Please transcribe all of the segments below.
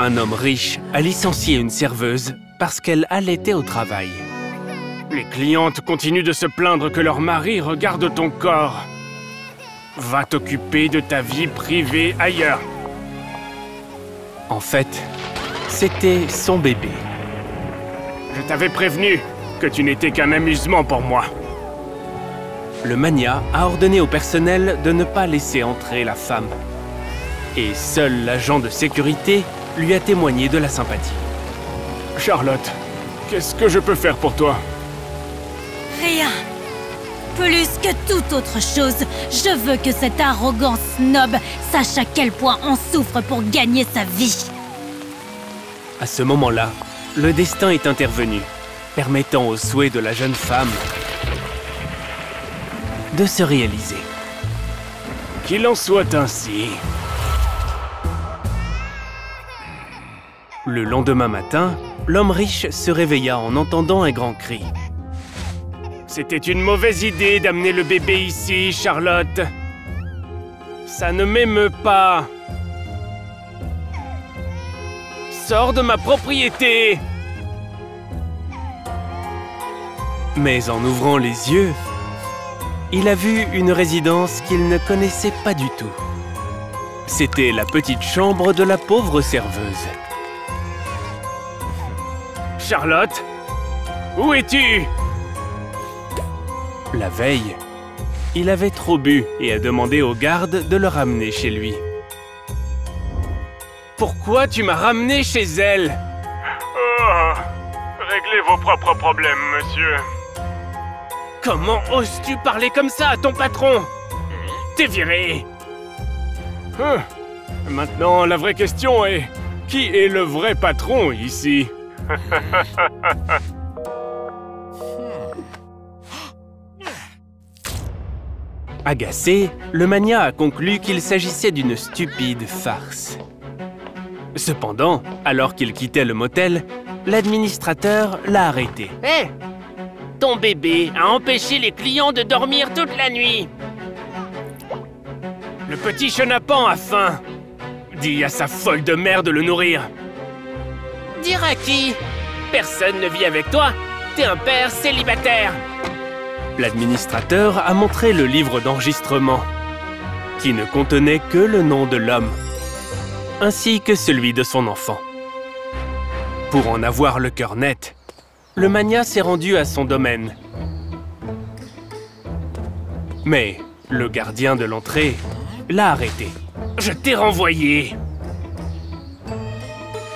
Un homme riche a licencié une serveuse parce qu'elle allaitait au travail. Les clientes continuent de se plaindre que leur mari regarde ton corps. Va t'occuper de ta vie privée ailleurs. En fait, c'était son bébé. Je t'avais prévenu que tu n'étais qu'un amusement pour moi. Le magnat a ordonné au personnel de ne pas laisser entrer la femme. Et seul l'agent de sécurité lui a témoigné de la sympathie. Charlotte, qu'est-ce que je peux faire pour toi? Rien. Plus que toute autre chose, je veux que cet arrogant snob sache à quel point on souffre pour gagner sa vie. À ce moment-là, le destin est intervenu, permettant au souhait de la jeune femme de se réaliser. Qu'il en soit ainsi. Le lendemain matin, l'homme riche se réveilla en entendant un grand cri. C'était une mauvaise idée d'amener le bébé ici, Charlotte. Ça ne m'émeut pas. Sors de ma propriété! Mais en ouvrant les yeux, il a vu une résidence qu'il ne connaissait pas du tout. C'était la petite chambre de la pauvre serveuse. Charlotte, où es-tu? La veille, il avait trop bu et a demandé aux gardes de le ramener chez lui. Pourquoi tu m'as ramené chez elle? Oh, réglez vos propres problèmes, monsieur. Comment oses-tu parler comme ça à ton patron? T'es viré. Maintenant, la vraie question est... Qui est le vrai patron ici? Agacé, le magnat a conclu qu'il s'agissait d'une stupide farce. Cependant, alors qu'il quittait le motel, l'administrateur l'a arrêté. Hé! Ton bébé a empêché les clients de dormir toute la nuit. Le petit chenapan a faim. Dis à sa folle de mère de le nourrir. Dire à qui? Personne ne vit avec toi. T'es un père célibataire. L'administrateur a montré le livre d'enregistrement, qui ne contenait que le nom de l'homme, ainsi que celui de son enfant. Pour en avoir le cœur net, le magnat s'est rendu à son domaine. Mais le gardien de l'entrée l'a arrêté. Je t'ai renvoyé.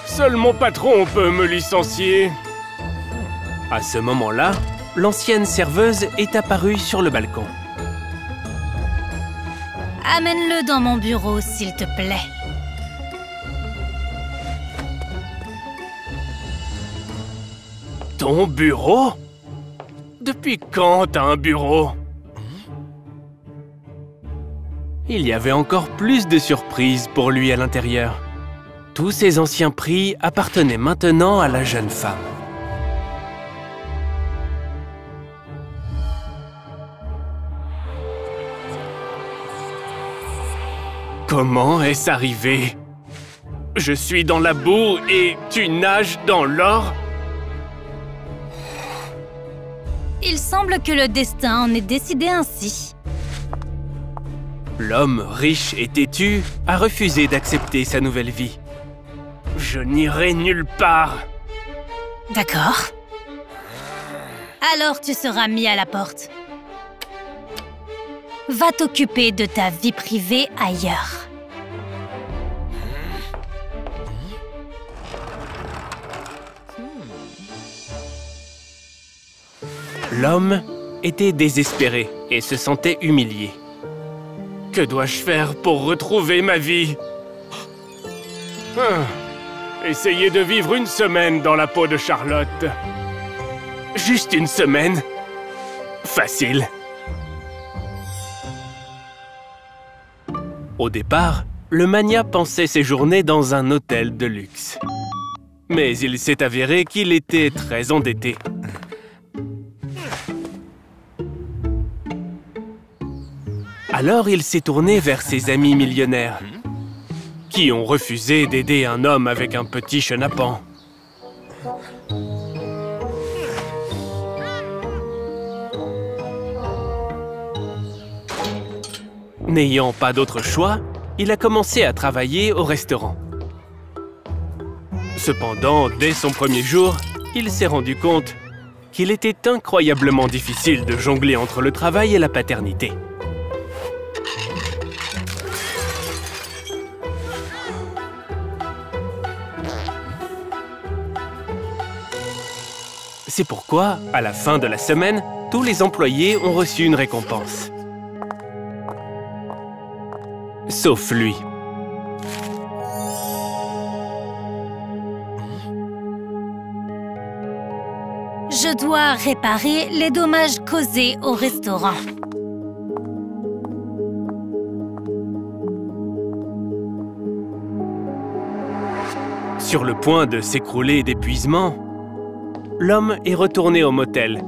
Seul mon patron peut me licencier. À ce moment-là, l'ancienne serveuse est apparue sur le balcon. Amène-le dans mon bureau, s'il te plaît. Ton bureau? Depuis quand t'as un bureau? Il y avait encore plus de surprises pour lui à l'intérieur. Tous ses anciens prix appartenaient maintenant à la jeune femme. Comment est-ce arrivé? Je suis dans la boue et tu nages dans l'or? Il semble que le destin en ait décidé ainsi. L'homme riche et têtu a refusé d'accepter sa nouvelle vie. Je n'irai nulle part. D'accord. Alors tu seras mis à la porte. Va t'occuper de ta vie privée ailleurs. L'homme était désespéré et se sentait humilié. Que dois-je faire pour retrouver ma vie? Essayer de vivre une semaine dans la peau de Charlotte. Juste une semaine? Facile. Au départ, le magnat pensait séjourner dans un hôtel de luxe. Mais il s'est avéré qu'il était très endetté. Alors il s'est tourné vers ses amis millionnaires, qui ont refusé d'aider un homme avec un petit chenapan. N'ayant pas d'autre choix, il a commencé à travailler au restaurant. Cependant, dès son premier jour, il s'est rendu compte qu'il était incroyablement difficile de jongler entre le travail et la paternité. C'est pourquoi, à la fin de la semaine, tous les employés ont reçu une récompense. Sauf lui. Je dois réparer les dommages causés au restaurant. Sur le point de s'écrouler d'épuisement, l'homme est retourné au motel.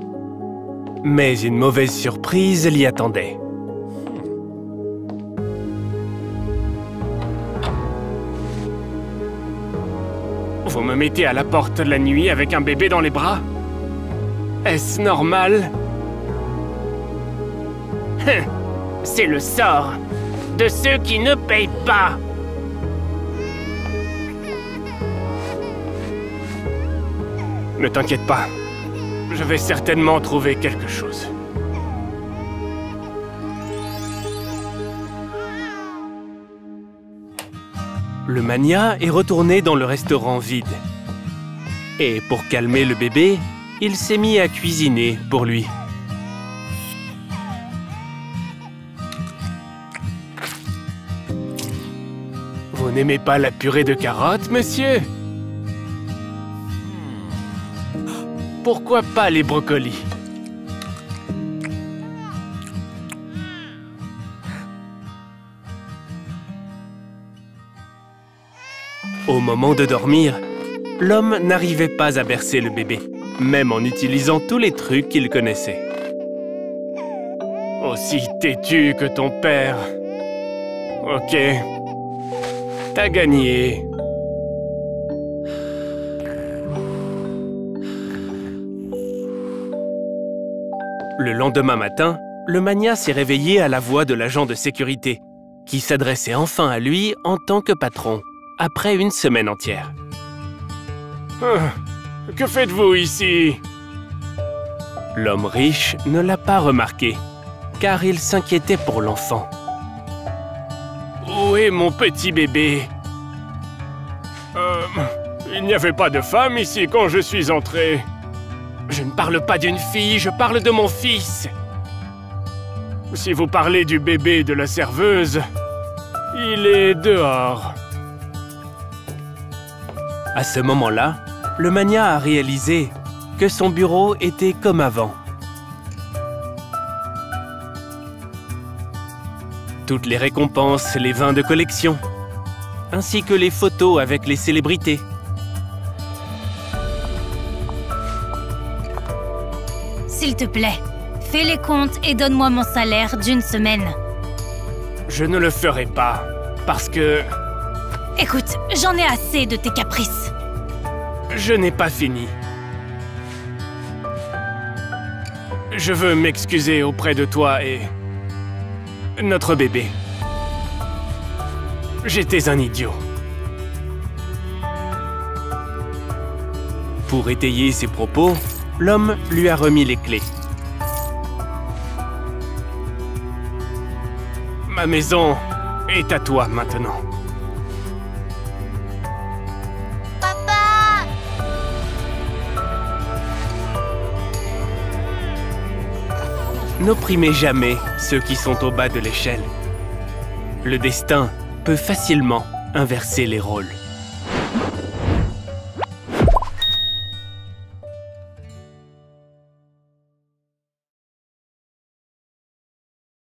Mais une mauvaise surprise l'y attendait. Vous me mettez à la porte la nuit avec un bébé dans les bras? Est-ce normal? C'est le sort de ceux qui ne payent pas. Ne t'inquiète pas, je vais certainement trouver quelque chose. Le magnat est retourné dans le restaurant vide. Et pour calmer le bébé, il s'est mis à cuisiner pour lui. Vous n'aimez pas la purée de carottes, monsieur? Pourquoi pas les brocolis? Au moment de dormir, l'homme n'arrivait pas à bercer le bébé, même en utilisant tous les trucs qu'il connaissait. Aussi têtu que ton père. Ok. T'as gagné. Le lendemain matin, le magnat s'est réveillé à la voix de l'agent de sécurité, qui s'adressait enfin à lui en tant que patron, après une semaine entière. Que faites-vous ici? L'homme riche ne l'a pas remarqué, car il s'inquiétait pour l'enfant. Où est mon petit bébé? Il n'y avait pas de femme ici quand je suis entré. Je ne parle pas d'une fille, je parle de mon fils. Si vous parlez du bébé de la serveuse, il est dehors. À ce moment-là, le magnat a réalisé que son bureau était comme avant. Toutes les récompenses, les vins de collection, ainsi que les photos avec les célébrités. S'il te plaît, fais les comptes et donne-moi mon salaire d'une semaine. Je ne le ferai pas, parce que... Écoute, j'en ai assez de tes caprices. Je n'ai pas fini. Je veux m'excuser auprès de toi et... notre bébé. J'étais un idiot. Pour étayer ses propos, l'homme lui a remis les clés. Ma maison est à toi maintenant. Papa! N'opprimez jamais ceux qui sont au bas de l'échelle. Le destin peut facilement inverser les rôles.